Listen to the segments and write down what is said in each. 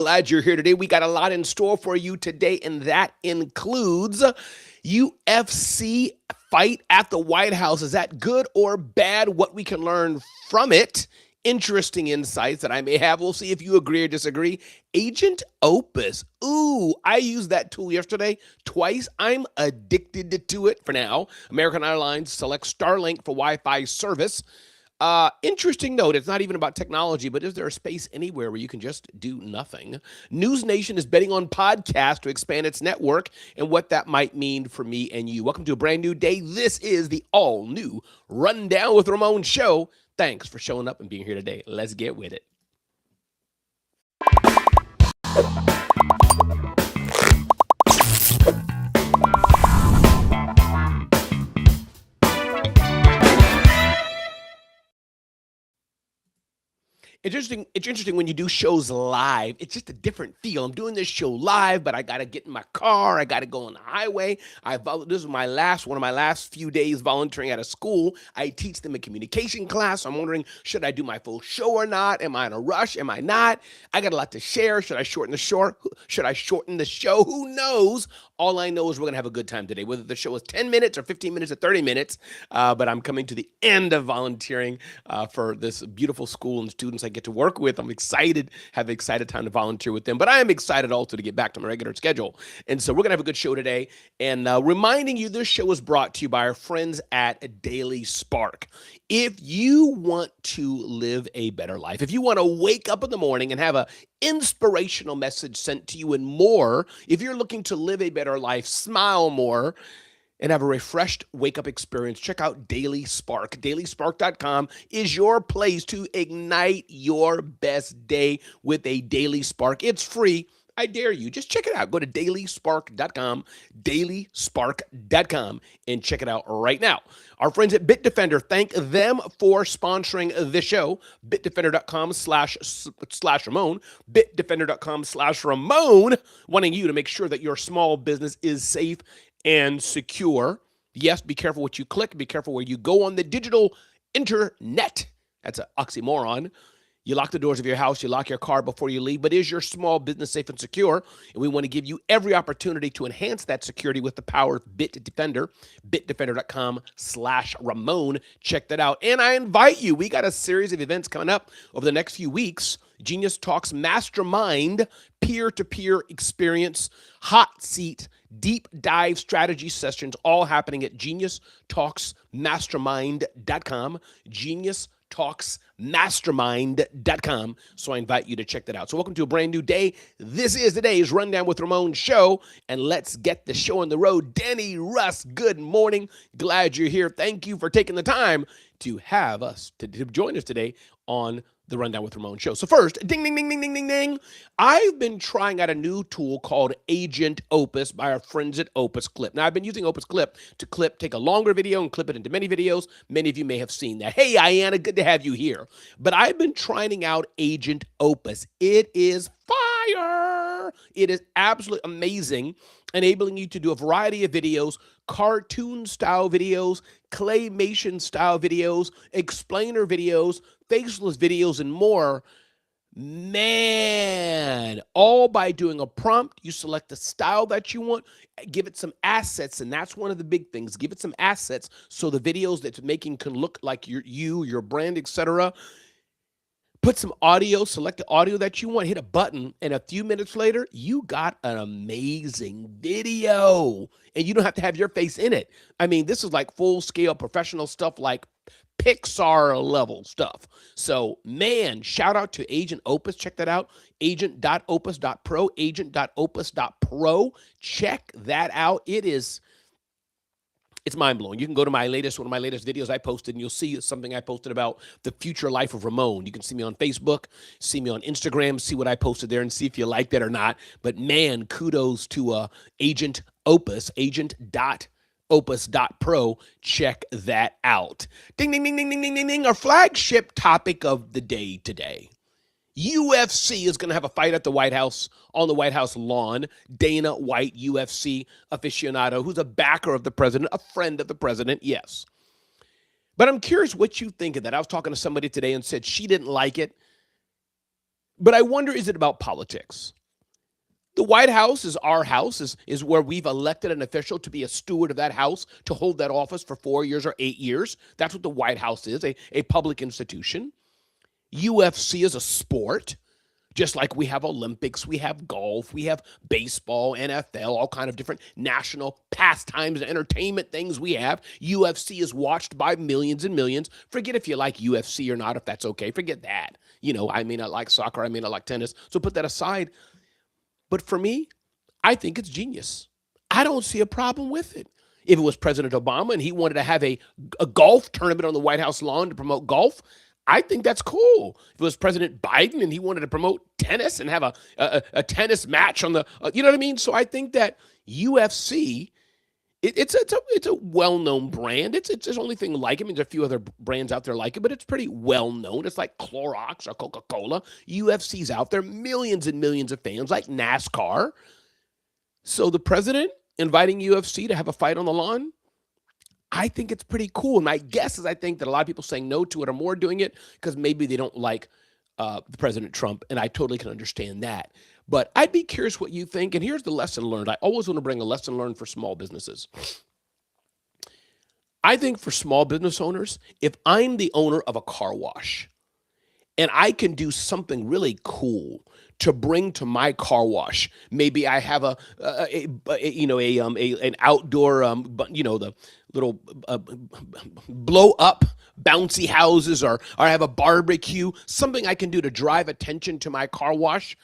Glad you're here today. We got a lot in store for you today, and that includes UFC fight at the White House. Is that good or bad? What we can learn from it. Interesting insights that I may have. We'll see if you agree or disagree. Agent Opus. Ooh, I used that tool yesterday twice. I'm addicted to it for now. American Airlines selects Starlink for Wi-Fi service. Interesting note, it's not even about technology, but is there a space anywhere where you can just do nothing? News Nation is betting on podcasts to expand its network and what that might mean for me and you. Welcome to a brand new day. This is the all-new Rundown with Ramon Show. Thanks for showing up and being here today. Let's get with it. It's interesting when you do shows live. It's just a different feel. I'm doing this show live, but I got to get in my car. I got to go on the highway. This is one of my last few days volunteering at a school. I teach them a communication class. I'm wondering, should I do my full show or not? Am I in a rush? Am I not? I got a lot to share. Should I shorten the show? Who knows? All I know is we're going to have a good time today, whether the show is 10 minutes or 15 minutes or 30 minutes. But I'm coming to the end of volunteering for this beautiful school and students I get to work with. I'm excited, have an excited time to volunteer with them. But I am excited also to get back to my regular schedule. And so we're going to have a good show today. And reminding you, this show is brought to you by our friends at Daily Spark. If you want to live a better life, if you want to wake up in the morning and have a inspirational message sent to you and more, if you're looking to live a better life, smile more, and have a refreshed wake-up experience, check out Daily Spark. DailySpark.com is your place to ignite your best day with a Daily Spark. It's free. I dare you. Just check it out. Go to dailyspark.com, dailyspark.com, and check it out right now. Our friends at Bitdefender, thank them for sponsoring the show. Bitdefender.com/Ramon, Bitdefender.com/Ramon, wanting you to make sure that your small business is safe and secure. Yes, be careful what you click. Be careful where you go on the digital internet. That's an oxymoron. You lock the doors of your house, you lock your car before you leave, but is your small business safe and secure? And we want to give you every opportunity to enhance that security with the power of Bitdefender, bitdefender.com/Ramon. Check that out. And I invite you, we got a series of events coming up over the next few weeks. Genius Talks Mastermind, peer-to-peer experience, hot seat, deep dive strategy sessions, all happening at geniustalksmastermind.com, geniustalksmastermind.com. So I invite you to check that out. So welcome to a brand new day. This is today's Rundown with Ramon show, and let's get the show on the road. Denny Russ, good morning. Glad you're here. Thank you for taking the time to have us, to join us today on the Rundown with Ramon show. So first, ding, ding, ding, ding, ding, ding, ding. I've been trying out a new tool called Agent Opus by our friends at Opus Clip. Now, I've been using Opus Clip to take a longer video and clip it into many videos. Many of you may have seen that. Hey, Ayanna, good to have you here. But I've been trying out Agent Opus. It is fire. It is absolutely amazing, enabling you to do a variety of videos, cartoon-style videos, claymation-style videos, explainer videos, faceless videos, and more. Man, all by doing a prompt. You select the style that you want, give it some assets, and that's one of the big things. Give it some assets so the videos that it's making can look like your brand, etc. Put some audio, select the audio that you want, hit a button, and a few minutes later, you got an amazing video. And you don't have to have your face in it. I mean, this is like full-scale professional stuff, like Pixar level stuff. So, man, shout out to Agent Opus. Check that out. Agent.opus.pro, agent.opus.pro. Check that out. It's mind-blowing. You can go to one of my latest videos I posted, and you'll see something I posted about the future life of Ramon. You can see me on Facebook, see me on Instagram, see what I posted there, and see if you like that or not. But, man, kudos to Agent Opus, agent.opus.pro. Check that out. Ding, ding, ding, ding, ding, ding, ding, ding. Our flagship topic of the day today. UFC is going to have a fight at the White House, on the White House lawn. Dana White, UFC aficionado, who's a backer of the president, a friend of the president, yes. But I'm curious what you think of that. I was talking to somebody today and said she didn't like it. But I wonder, is it about politics? The White House is our house, is where we've elected an official to be a steward of that house, to hold that office for 4 years or 8 years. That's what the White House is, a public institution. UFC is a sport, just like we have Olympics, we have golf, we have baseball, NFL, all kind of different national pastimes and entertainment things we have. UFC is watched by millions and millions. Forget if you like UFC or not, if that's okay. Forget that. I may not like soccer, I may not like tennis. So put that aside. But for me, I think it's genius. I don't see a problem with it. If it was President Obama and he wanted to have a golf tournament on the White House lawn to promote golf, I think that's cool. If it was President Biden and he wanted to promote tennis and have a tennis match on the, you know what I mean? So I think that UFC, it's a well-known brand. It's the only thing like it. I mean, there's a few other brands out there like it, but it's pretty well-known. It's like Clorox or Coca-Cola. UFC's out there, millions and millions of fans, like NASCAR. So the president inviting UFC to have a fight on the lawn, I think it's pretty cool. And my guess is I think that a lot of people saying no to it are more doing it because maybe they don't like President Trump, and I totally can understand that. But I'd be curious what you think. And here's the lesson learned. I always want to bring a lesson learned for small businesses. I think for small business owners, if I'm the owner of a car wash and I can do something really cool to bring to my car wash, maybe I have an outdoor, the little blow up bouncy houses, or I have a barbecue, something I can do to drive attention to my car wash.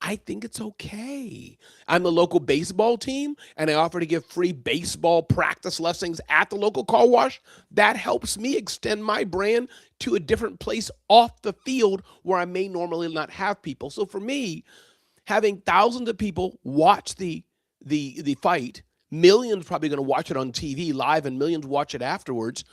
I think it's okay. I'm the local baseball team, and I offer to give free baseball practice lessons at the local car wash. That helps me extend my brand to a different place off the field where I may normally not have people. So for me, having thousands of people watch the fight, millions probably going to watch it on TV live, and millions watch it afterwards,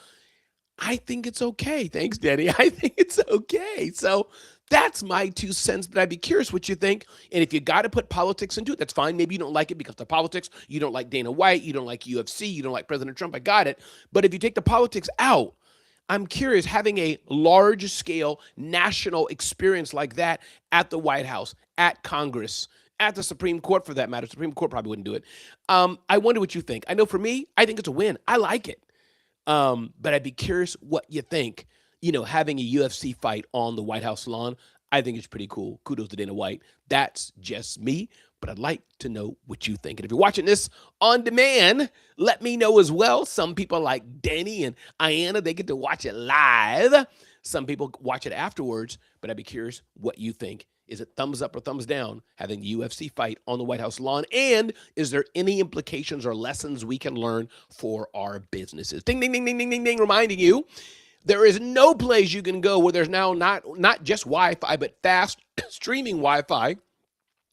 I think it's okay. Thanks, Danny. I think it's okay. So that's my 2 cents, but I'd be curious what you think. And if you got to put politics into it, that's fine. Maybe you don't like it because of politics. You don't like Dana White. You don't like UFC. You don't like President Trump. I got it. But if you take the politics out, I'm curious, having a large-scale national experience like that at the White House, at Congress, at the Supreme Court for that matter. Supreme Court probably wouldn't do it. I wonder what you think. I know for me, I think it's a win. I like it. But I'd be curious what you think. Having a UFC fight on the White House lawn, I think it's pretty cool. Kudos to Dana White. That's just me, but I'd like to know what you think. And if you're watching this on demand, let me know as well. Some people like Danny and Ayanna, they get to watch it live. Some people watch it afterwards, but I'd be curious what you think. Is it thumbs up or thumbs down having the UFC fight on the White House lawn? And is there any implications or lessons we can learn for our businesses? Ding, ding, ding, ding, ding, ding, ding, reminding you, there is no place you can go where there's now not just Wi-Fi, but fast streaming Wi-Fi.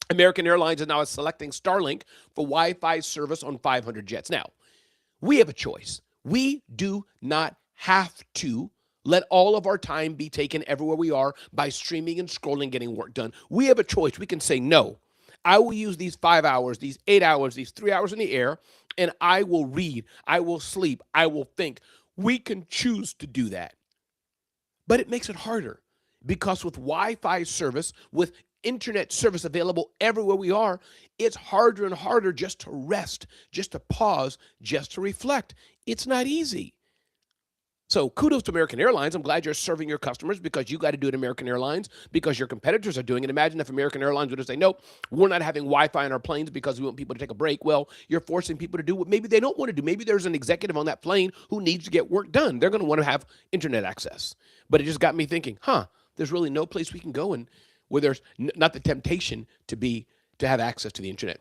American Airlines is now selecting Starlink for Wi-Fi service on 500 jets. Now, we have a choice. We do not have to let all of our time be taken everywhere we are by streaming and scrolling, getting work done. We have a choice. We can say, no, I will use these 5 hours, these 8 hours, these 3 hours in the air, and I will read, I will sleep, I will think. We can choose to do that. But it makes it harder because with Wi-Fi service, with internet service available everywhere we are, it's harder and harder just to rest, just to pause, just to reflect. It's not easy. So kudos to American Airlines. I'm glad you're serving your customers because you got to do it American Airlines because your competitors are doing it. Imagine if American Airlines would have say, nope, we're not having Wi-Fi on our planes because we want people to take a break. Well, you're forcing people to do what maybe they don't want to do. Maybe there's an executive on that plane who needs to get work done. They're going to want to have internet access. But it just got me thinking, there's really no place we can go and where there's not the temptation to have access to the internet.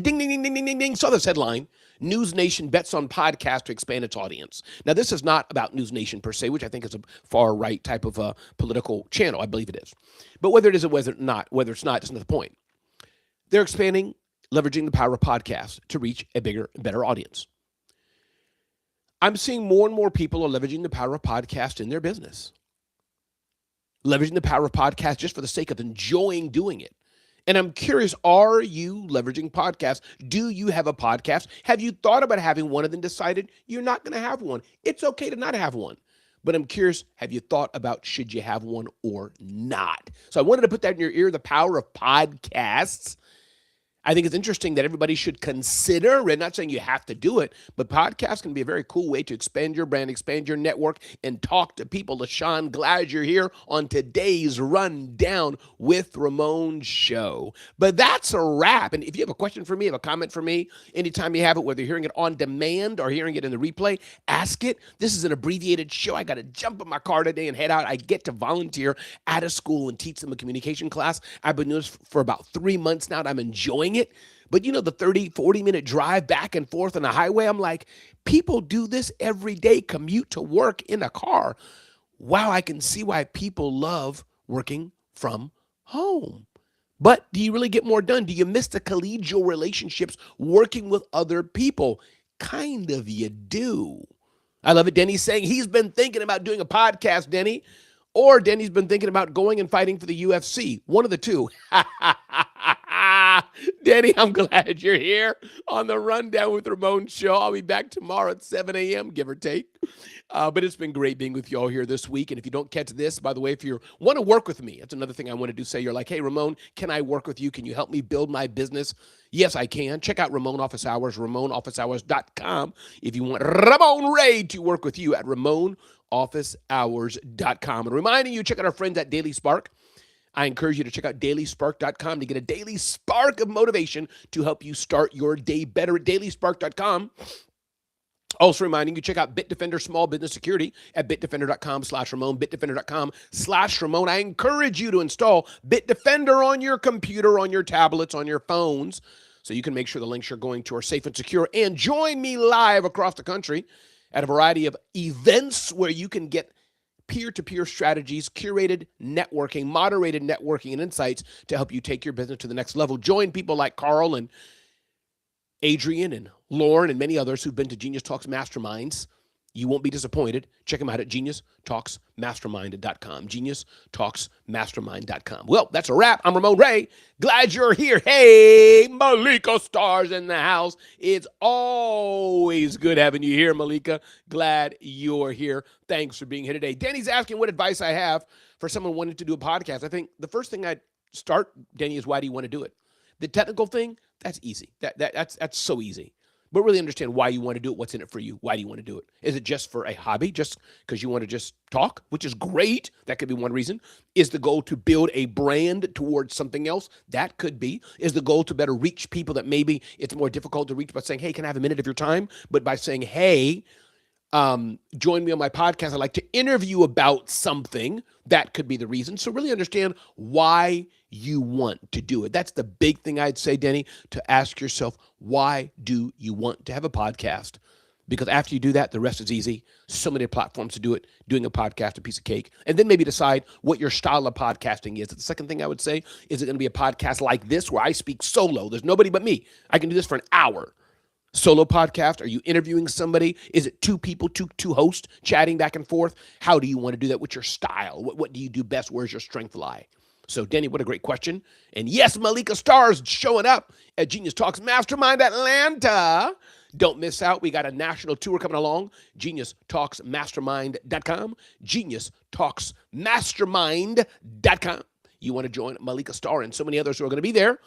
Ding, ding, ding, ding, ding, ding, ding. Saw this headline. News Nation bets on podcast to expand its audience. Now, this is not about News Nation per se, which I think is a far right type of a political channel. I believe it is. But whether it is or whether it's not, it's not the point. They're expanding, leveraging the power of podcasts to reach a bigger and better audience. I'm seeing more and more people are leveraging the power of podcast in their business. Leveraging the power of podcast just for the sake of enjoying doing it. And I'm curious, are you leveraging podcasts? Do you have a podcast? Have you thought about having one and then decided you're not going to have one? It's okay to not have one. But I'm curious, have you thought about should you have one or not? So I wanted to put that in your ear, the power of podcasts. I think it's interesting that everybody should consider, and not saying you have to do it, but podcasts can be a very cool way to expand your brand, expand your network, and talk to people. LaShawn, glad you're here on today's Rundown with Ramon Show. But that's a wrap. And if you have a question for me, have a comment for me, anytime you have it, whether you're hearing it on demand or hearing it in the replay, ask it. This is an abbreviated show. I got to jump in my car today and head out. I get to volunteer at a school and teach them a communication class. I've been doing this for about 3 months now, and I'm enjoying it. But the 30, 40-minute drive back and forth on the highway, I'm like, people do this every day, commute to work in a car. Wow, I can see why people love working from home. But do you really get more done? Do you miss the collegial relationships working with other people? Kind of you do. I love it. Denny's saying he's been thinking about doing a podcast, Denny. Or Denny's been thinking about going and fighting for the UFC. One of the two. Denny, I'm glad you're here on the Rundown with Ramon Show. I'll be back tomorrow at 7 a.m., give or take. But it's been great being with you all here this week. And if you don't catch this, by the way, if you want to work with me, that's another thing I want to do. Say you're like, hey, Ramon, can I work with you? Can you help me build my business? Yes, I can. Check out Ramon Office Hours, RamonOfficeHours.com. If you want Ramon Ray to work with you at RamonOfficeHours.com. And reminding you, check out our friends at Daily Spark. I encourage you to check out dailyspark.com to get a daily spark of motivation to help you start your day better at dailyspark.com. Also reminding you, check out Bitdefender Small Business Security at bitdefender.com/Ramon, bitdefender.com/Ramon. I encourage you to install Bitdefender on your computer, on your tablets, on your phones, so you can make sure the links you're going to are safe and secure. And join me live across the country at a variety of events where you can get peer-to-peer strategies, curated networking, moderated networking, and insights to help you take your business to the next level. Join people like Carl and Adrian and Lauren and many others who've been to Genius Talks Masterminds. You won't be disappointed. Check them out at geniustalksmastermind.com, geniustalksmastermind.com. Well, that's a wrap. I'm Ramon Ray. Glad you're here. Hey, Malika Stars in the house. It's always good having you here, Malika. Glad you're here. Thanks for being here today. Denny's asking what advice I have for someone wanting to do a podcast. I think the first thing I'd start, Denny, is why do you want to do it? The technical thing, that's easy. That's so easy. But really understand why you want to do it, what's in it for you, why do you want to do it? Is it just for a hobby, just because you want to just talk, which is great? That could be one reason. Is the goal to build a brand towards something else? That could be. Is the goal to better reach people that maybe it's more difficult to reach by saying, hey, can I have a minute of your time? But by saying, hey, join me on my podcast. I'd like to interview about something. That could be the reason. So really understand why you want to do it. That's the big thing I'd say, Denny, to ask yourself, why do you want to have a podcast? Because after you do that, the rest is easy. So many platforms to do it. Doing a podcast, a piece of cake. And then maybe decide what your style of podcasting is. The second thing I would say, is it going to be a podcast like this where I speak solo? There's nobody but me. I can do this for an hour. Solo podcast? Are you interviewing somebody? Is it two people, two hosts chatting back and forth? How do you want to do that? What's your style? What do you do best? Where's your strength lie? So, Denny, what a great question. And yes, Malika Stars showing up at Genius Talks Mastermind Atlanta. Don't miss out. We got a national tour coming along. GeniusTalksMastermind.com. GeniusTalksMastermind.com. You want to join Malika Star and so many others who are going to be there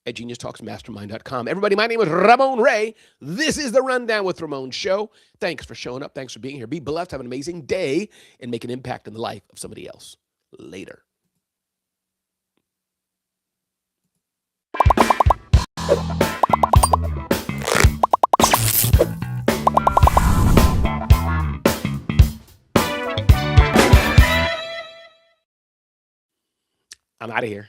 at GeniusTalksMastermind.com. Everybody, my name is Ramon Ray. This is the Rundown with Ramon Show. Thanks for showing up. Thanks for being here. Be blessed. Have an amazing day and make an impact in the life of somebody else. Later. I'm out of here.